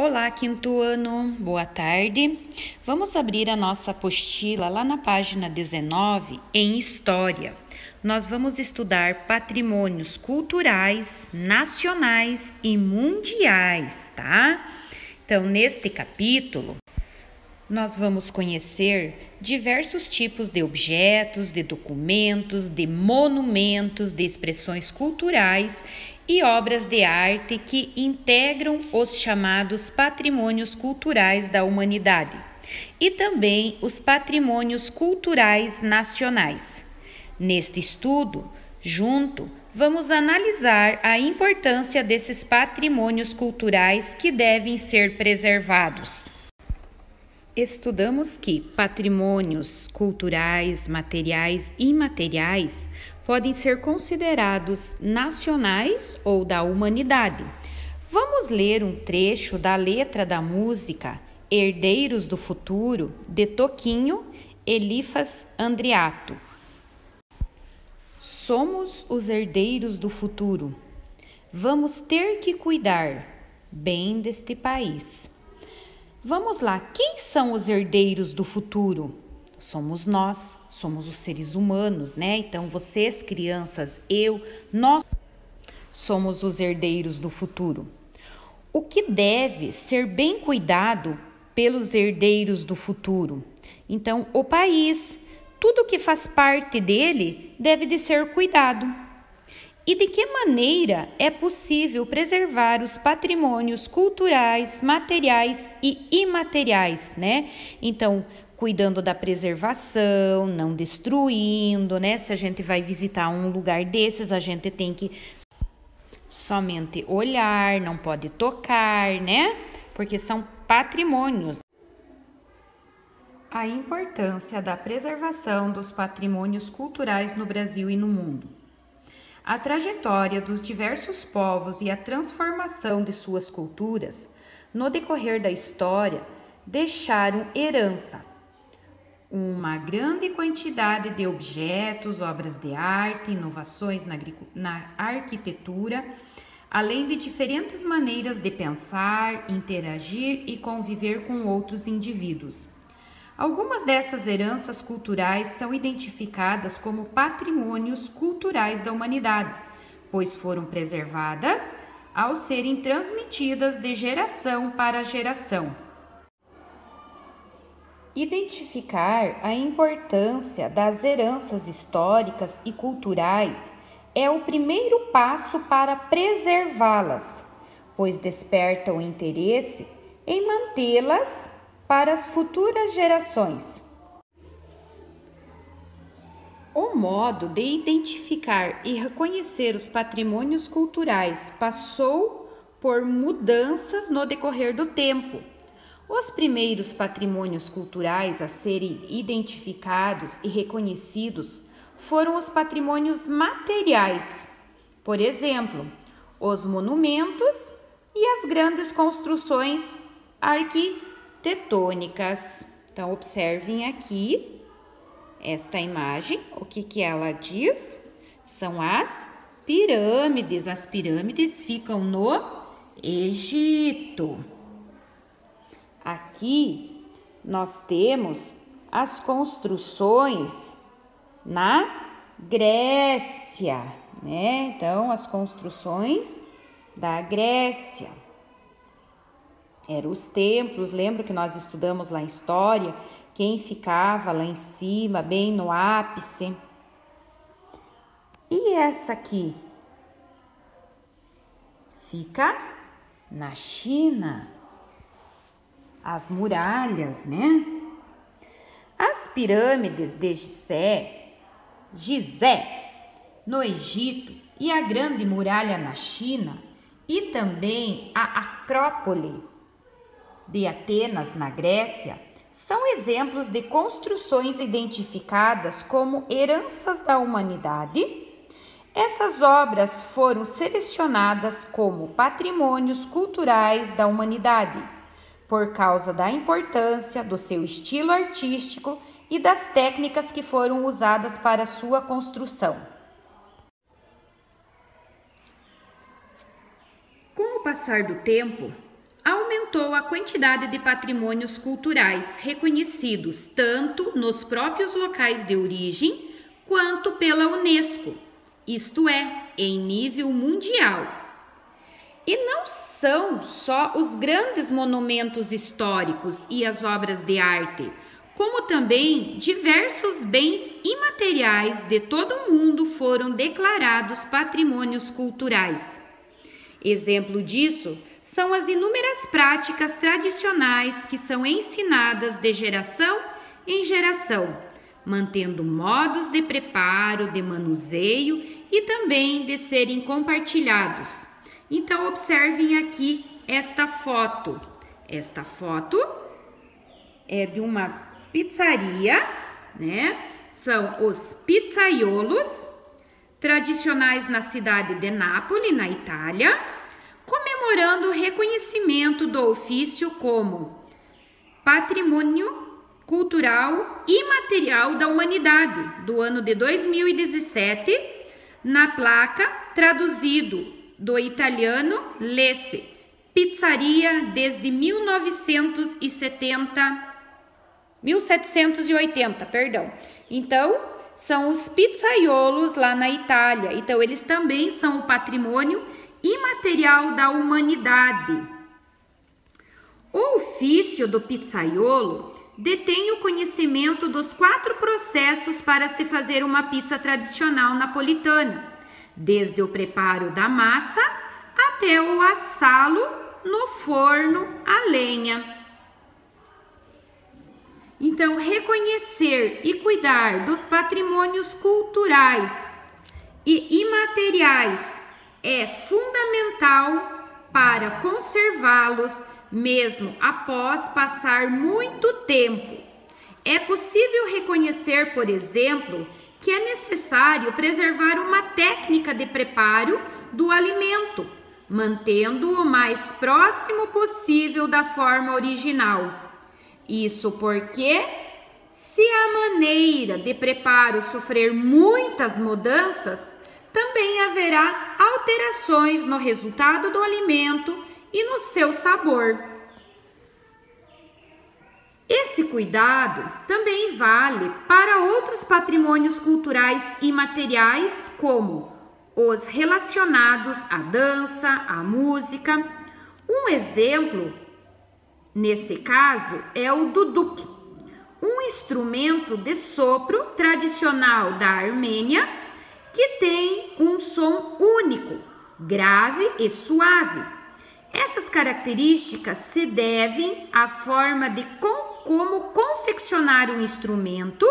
Olá, quinto ano, boa tarde. Vamos abrir a nossa apostila lá na página 19, em História. Nós vamos estudar patrimônios culturais, nacionais e mundiais, tá? Então, neste capítulo, nós vamos conhecer diversos tipos de objetos, de documentos, de monumentos, de expressões culturais e obras de arte que integram os chamados patrimônios culturais da humanidade e também os patrimônios culturais nacionais. Neste estudo, vamos analisar a importância desses patrimônios culturais que devem ser preservados. Estudamos que patrimônios culturais, materiais e imateriais podem ser considerados nacionais ou da humanidade. Vamos ler um trecho da letra da música Herdeiros do Futuro, de Toquinho Elifas Andreato. Somos os herdeiros do futuro. Vamos ter que cuidar bem deste país. Vamos lá, quem são os herdeiros do futuro? Somos nós, somos os seres humanos, né? Então, vocês, crianças, nós somos os herdeiros do futuro. O que deve ser bem cuidado pelos herdeiros do futuro? Então, o país, tudo que faz parte dele deve de ser cuidado. E de que maneira é possível preservar os patrimônios culturais, materiais e imateriais, né? Então, cuidando da preservação, não destruindo, né? Se a gente vai visitar um lugar desses, a gente tem que somente olhar, não pode tocar, né? Porque são patrimônios. A importância da preservação dos patrimônios culturais no Brasil e no mundo. A trajetória dos diversos povos e a transformação de suas culturas, no decorrer da história, deixaram herança. Uma grande quantidade de objetos, obras de arte, inovações na arquitetura, além de diferentes maneiras de pensar, interagir e conviver com outros indivíduos. Algumas dessas heranças culturais são identificadas como patrimônios culturais da humanidade, pois foram preservadas ao serem transmitidas de geração para geração. Identificar a importância das heranças históricas e culturais é o primeiro passo para preservá-las, pois desperta o interesse em mantê-las para as futuras gerações. O modo de identificar e reconhecer os patrimônios culturais passou por mudanças no decorrer do tempo. Os primeiros patrimônios culturais a serem identificados e reconhecidos foram os patrimônios materiais, por exemplo, os monumentos e as grandes construções arquitetônicas. Então, observem aqui esta imagem. O que ela diz? São as pirâmides. As pirâmides ficam no Egito. Aqui nós temos as construções na Grécia, né? Então, as construções da Grécia. Eram os templos, lembra que nós estudamos lá em História? Quem ficava lá em cima, bem no ápice. E essa aqui? Fica na China. As muralhas, né? As pirâmides de Gizé, no Egito, e a Grande Muralha na China, e também a Acrópole de Atenas, na Grécia, são exemplos de construções identificadas como heranças da humanidade. Essas obras foram selecionadas como patrimônios culturais da humanidade, por causa da importância do seu estilo artístico e das técnicas que foram usadas para sua construção. Com o passar do tempo, aumentou aumentou a quantidade de patrimônios culturais reconhecidos tanto nos próprios locais de origem quanto pela Unesco, isto é, em nível mundial. E não são só os grandes monumentos históricos e as obras de arte, como também diversos bens imateriais de todo o mundo foram declarados patrimônios culturais. Exemplo disso são as inúmeras práticas tradicionais que são ensinadas de geração em geração, mantendo modos de preparo, de manuseio e também de serem compartilhados. Então, observem aqui esta foto. Esta foto é de uma pizzaria, né? São os pizzaiolos, tradicionais na cidade de Nápoles, na Itália, comemorando o reconhecimento do ofício como Patrimônio Cultural Imaterial da Humanidade, do ano de 2017, na placa traduzido do italiano Lesse, pizzaria desde 1780, perdão. Então, são os pizzaiolos lá na Itália. Então, eles também são o patrimônio imaterial da humanidade. O ofício do pizzaiolo detém o conhecimento dos 4 processos para se fazer uma pizza tradicional napolitana, desde o preparo da massa até o assá-lo no forno a lenha. Então, reconhecer e cuidar dos patrimônios culturais e imateriais é fundamental para conservá-los mesmo após passar muito tempo. É possível reconhecer, por exemplo, que é necessário preservar uma técnica de preparo do alimento, mantendo-o o mais próximo possível da forma original. Isso porque, se a maneira de preparo sofrer muitas mudanças, também haverá alterações no resultado do alimento e no seu sabor. Esse cuidado também vale para outros patrimônios culturais imateriais, como os relacionados à dança, à música. Um exemplo, nesse caso, é o duduk, um instrumento de sopro tradicional da Armênia que tem um som único, grave e suave. Essas características se devem à forma de como confeccionar um instrumento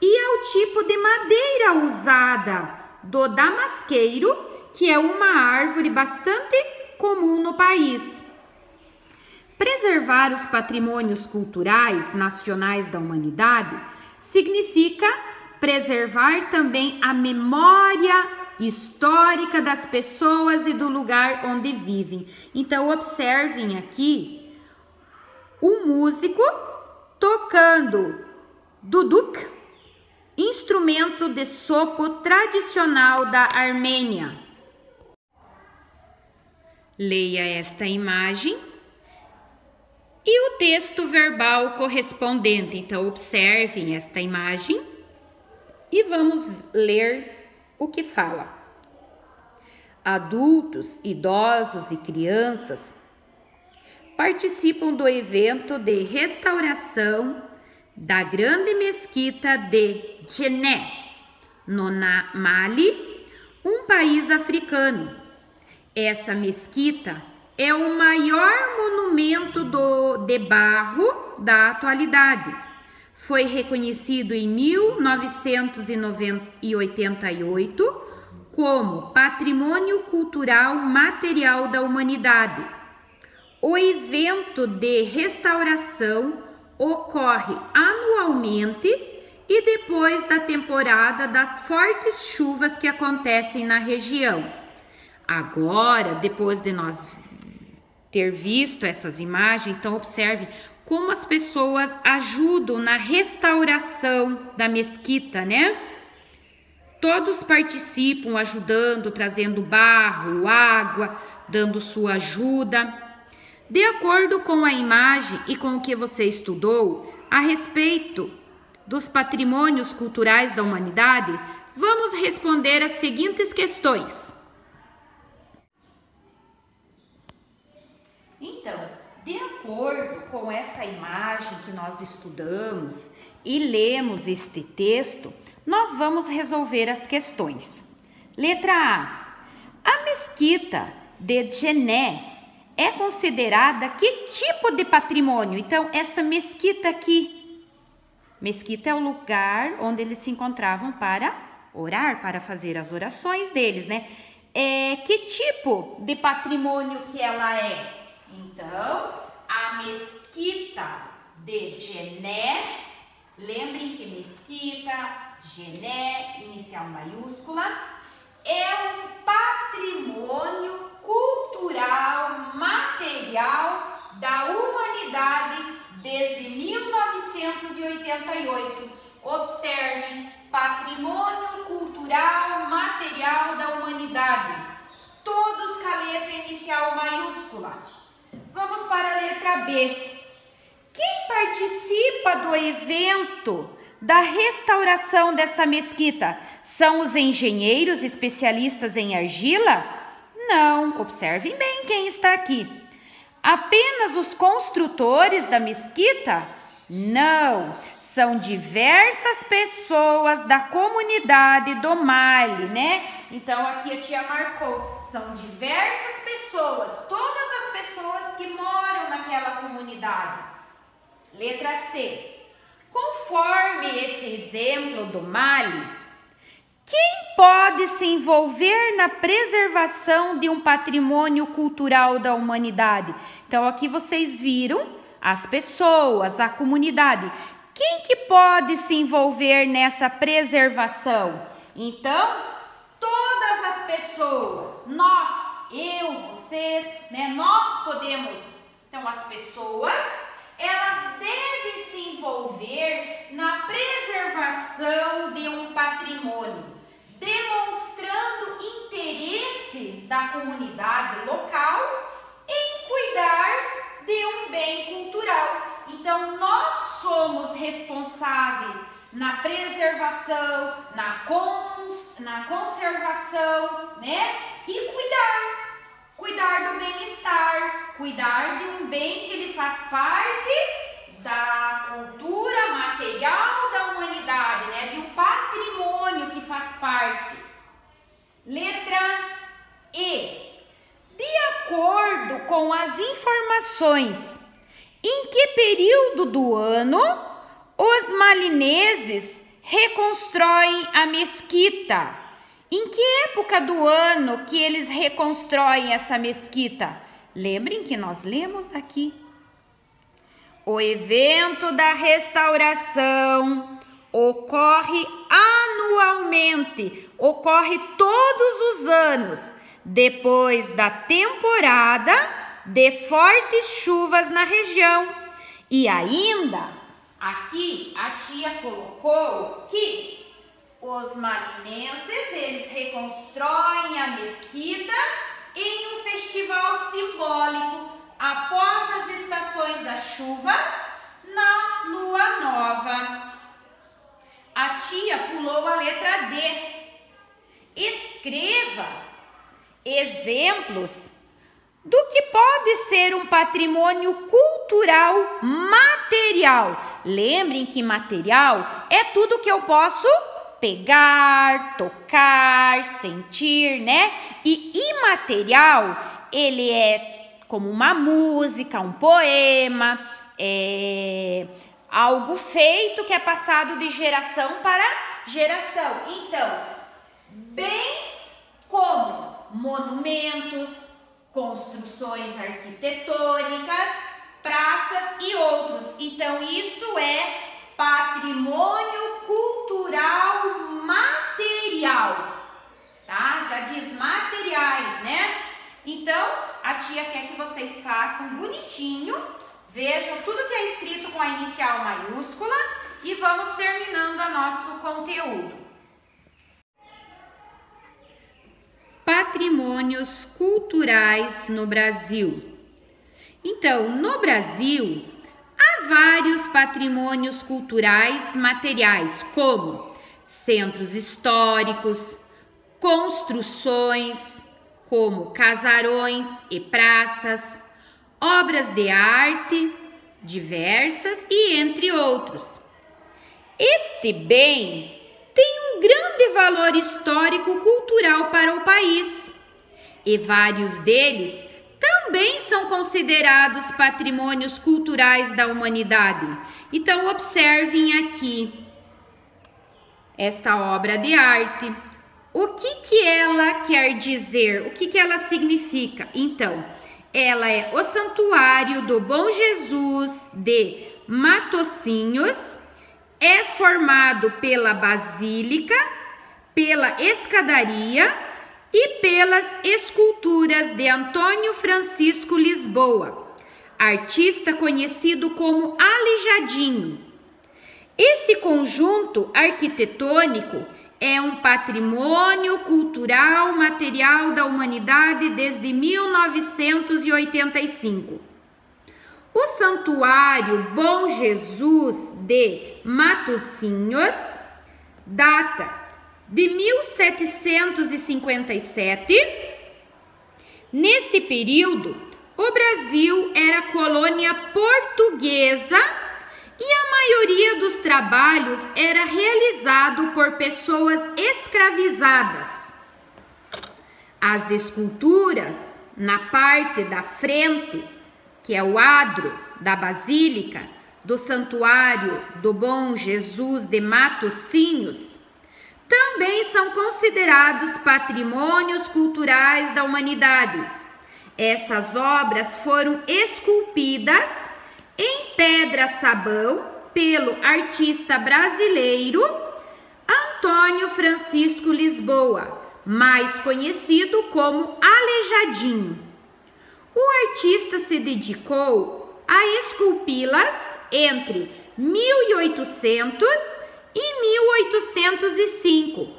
e ao tipo de madeira usada do damasqueiro, que é uma árvore bastante comum no país. Preservar os patrimônios culturais nacionais da humanidade significa preservar também a memória histórica das pessoas e do lugar onde vivem. Então, observem aqui um músico tocando duduk, instrumento de sopro tradicional da Armênia. Leia esta imagem e o texto verbal correspondente. Então, observem esta imagem e vamos ler o que fala. Adultos, idosos e crianças participam do evento de restauração da grande mesquita de Djené, no Mali, um país africano. Essa mesquita é o maior monumento de barro da atualidade. Foi reconhecido em 1988 como Patrimônio Cultural Material da Humanidade. O evento de restauração ocorre anualmente e depois da temporada das fortes chuvas que acontecem na região. Agora, depois de nós ter visto essas imagens, então observe como as pessoas ajudam na restauração da mesquita, né? Todos participam ajudando, trazendo barro, água, dando sua ajuda. De acordo com a imagem e com o que você estudou a respeito dos patrimônios culturais da humanidade, vamos responder as seguintes questões. Então, de acordo com essa imagem que nós estudamos e lemos este texto, nós vamos resolver as questões. Letra A. A mesquita de Djenné é considerada que tipo de patrimônio? Então, essa mesquita aqui, mesquita é o lugar onde eles se encontravam para orar, para fazer as orações deles, né? Que tipo de patrimônio que ela é? Então, a mesquita de Djenné, lembrem que mesquita, Djenné, inicial maiúscula, é um patrimônio cultural, material da humanidade desde 1988. Observem, patrimônio cultural, material da humanidade, todos com a letra inicial maiúscula. Vamos para a letra B. Quem participa do evento da restauração dessa mesquita? São os engenheiros especialistas em argila? Não, observem bem quem está aqui. Apenas os construtores da mesquita? Não, são diversas pessoas da comunidade do Mali, né? Então aqui a tia marcou, são diversas pessoas, todas as pessoas que moram naquela comunidade. Letra C. Conforme esse exemplo do Mali, quem pode se envolver na preservação de um patrimônio cultural da humanidade? Então, aqui vocês viram as pessoas, a comunidade. Quem que pode se envolver nessa preservação? Então, todas as pessoas, nós, eu, vocês, né? Nós podemos. Então, as pessoas, elas devem se envolver na preservação de um patrimônio, demonstrando interesse da comunidade local em cuidar de um bem cultural. Então, nós somos responsáveis na preservação, na conservação, né? E cuidar do bem-estar, cuidar de um bem que ele faz parte da cultura material da humanidade, né? De um patrimônio que faz parte. Letra E. De acordo com as informações, em que período do ano os malineses reconstroem a mesquita? Em que época do ano que eles reconstroem essa mesquita? Lembrem que nós lemos aqui. O evento da restauração ocorre anualmente, ocorre todos os anos, depois da temporada de fortes chuvas na região. E ainda, aqui a tia colocou que os malinenses, eles reconstroem a mesquita em um festival simbólico após as estações das chuvas na lua nova. A tia pulou a letra D. Escreva exemplos do que pode ser um patrimônio cultural material. Lembrem que material é tudo que eu posso pegar, tocar, sentir, né? E imaterial, ele é como uma música, um poema, algo feito que é passado de geração para geração. Então, bens como monumentos, construções arquitetônicas, praças e outros. Então, isso é patrimônio cultural material, tá? Já diz materiais, né? Então, a tia quer que vocês façam bonitinho, vejam tudo que é escrito com a inicial maiúscula e vamos terminando o nosso conteúdo. Patrimônios culturais no Brasil. Então, no Brasil, há vários patrimônios culturais materiais, como centros históricos, construções, como casarões e praças, obras de arte diversas e entre outros. Este bem tem um grande valor histórico-cultural para o país e vários deles também são considerados patrimônios culturais da humanidade. Então, observem aqui esta obra de arte. O que ela quer dizer? O que ela significa? Então, ela é o Santuário do Bom Jesus de Matosinhos, é formado pela basílica, pela escadaria e pelas esculturas de Antônio Francisco Lisboa, artista conhecido como Aleijadinho. Esse conjunto arquitetônico é um patrimônio cultural material da humanidade desde 1985. O Santuário Bom Jesus de Matosinhos data de 1757. Nesse período, o Brasil era colônia portuguesa e a maioria dos trabalhos era realizado por pessoas escravizadas. As esculturas na parte da frente, que é o adro da basílica do Santuário do Bom Jesus de Matosinhos, também são considerados patrimônios culturais da humanidade. Essas obras foram esculpidas em pedra-sabão pelo artista brasileiro Antônio Francisco Lisboa, mais conhecido como Aleijadinho. O artista se dedicou a esculpi-las entre 1800 e 1805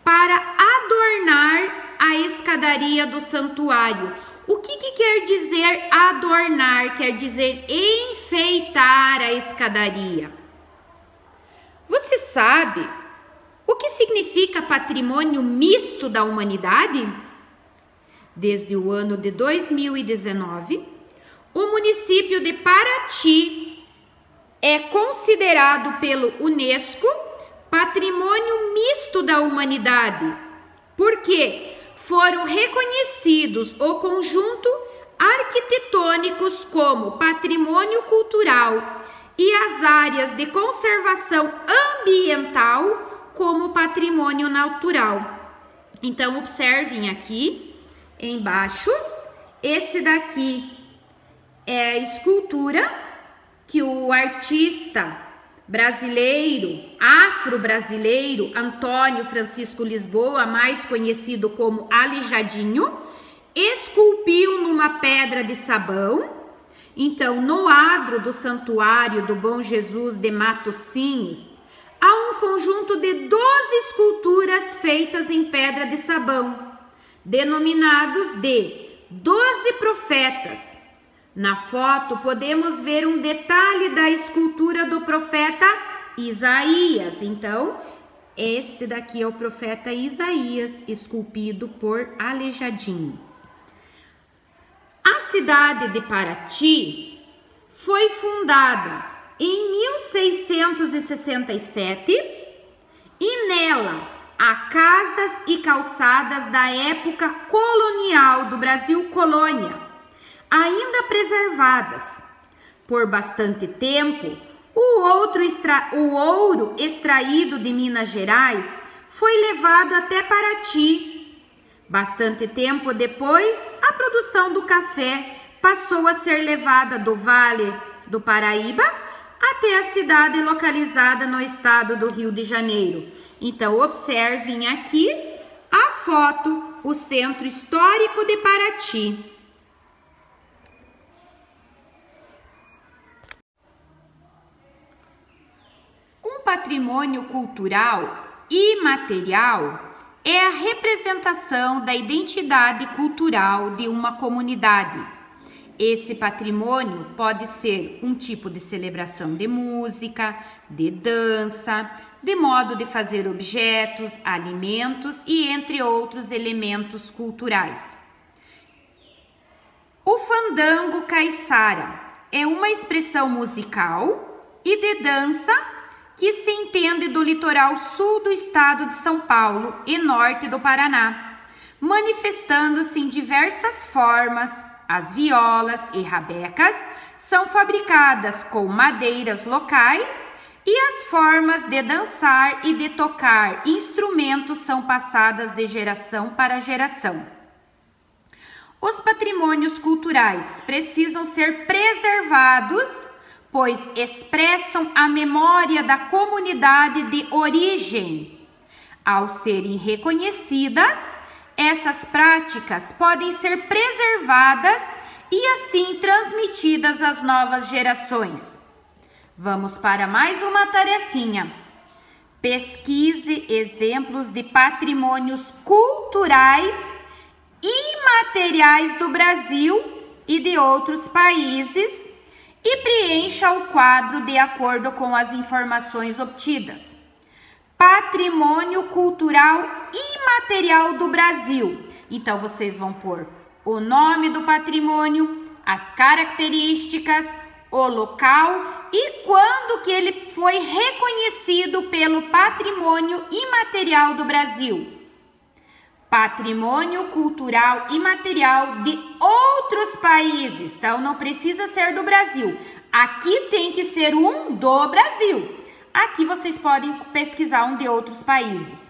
para adornar a escadaria do santuário. O que quer dizer adornar? Quer dizer enfeitar a escadaria. Você sabe o que significa patrimônio misto da humanidade? Desde o ano de 2019, o município de Paraty é considerado pelo UNESCO Patrimônio Misto da Humanidade, porque foram reconhecidos o conjunto arquitetônicos como patrimônio cultural e as áreas de conservação ambiental como patrimônio natural. Então, observem aqui embaixo, esse daqui é a escultura que o artista brasileiro, afro-brasileiro, Antônio Francisco Lisboa, mais conhecido como Aleijadinho, esculpiu numa pedra de sabão. Então, no adro do Santuário do Bom Jesus de Matosinhos, há um conjunto de 12 esculturas feitas em pedra de sabão, denominados de 12 profetas. Na foto, podemos ver um detalhe da escultura do profeta Isaías. Então, este daqui é o profeta Isaías, esculpido por Aleijadinho. A cidade de Paraty foi fundada em 1667 e nela há casas e calçadas da época colonial do Brasil colônia, ainda preservadas. Por bastante tempo, o ouro extraído de Minas Gerais foi levado até Paraty. Bastante tempo depois, a produção do café passou a ser levada do Vale do Paraíba até a cidade localizada no estado do Rio de Janeiro. Então, observem aqui a foto, o Centro Histórico de Paraty. Patrimônio cultural e material é a representação da identidade cultural de uma comunidade. Esse patrimônio pode ser um tipo de celebração de música, de dança, de modo de fazer objetos, alimentos e entre outros elementos culturais. O fandango caiçara é uma expressão musical e de dança que se entende do litoral sul do estado de São Paulo e norte do Paraná, manifestando-se em diversas formas. As violas e rabecas são fabricadas com madeiras locais e as formas de dançar e de tocar instrumentos são passadas de geração para geração. Os patrimônios culturais precisam ser preservados, pois expressam a memória da comunidade de origem. Ao serem reconhecidas, essas práticas podem ser preservadas e assim transmitidas às novas gerações. Vamos para mais uma tarefinha. Pesquise exemplos de patrimônios culturais e materiais do Brasil e de outros países e preencha o quadro de acordo com as informações obtidas. Patrimônio cultural imaterial do Brasil. Então, vocês vão pôr o nome do patrimônio, as características, o local e quando que ele foi reconhecido pelo Patrimônio Imaterial do Brasil. Patrimônio cultural imaterial de outros países. Então, não precisa ser do Brasil. Aqui tem que ser um do Brasil. Aqui vocês podem pesquisar um de outros países.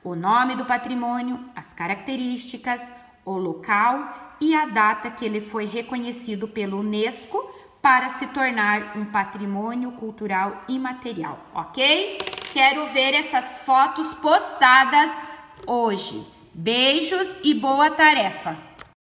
O nome do patrimônio, as características, o local e a data que ele foi reconhecido pelo UNESCO para se tornar um patrimônio cultural imaterial, ok? Quero ver essas fotos postadas hoje. Beijos e boa tarefa!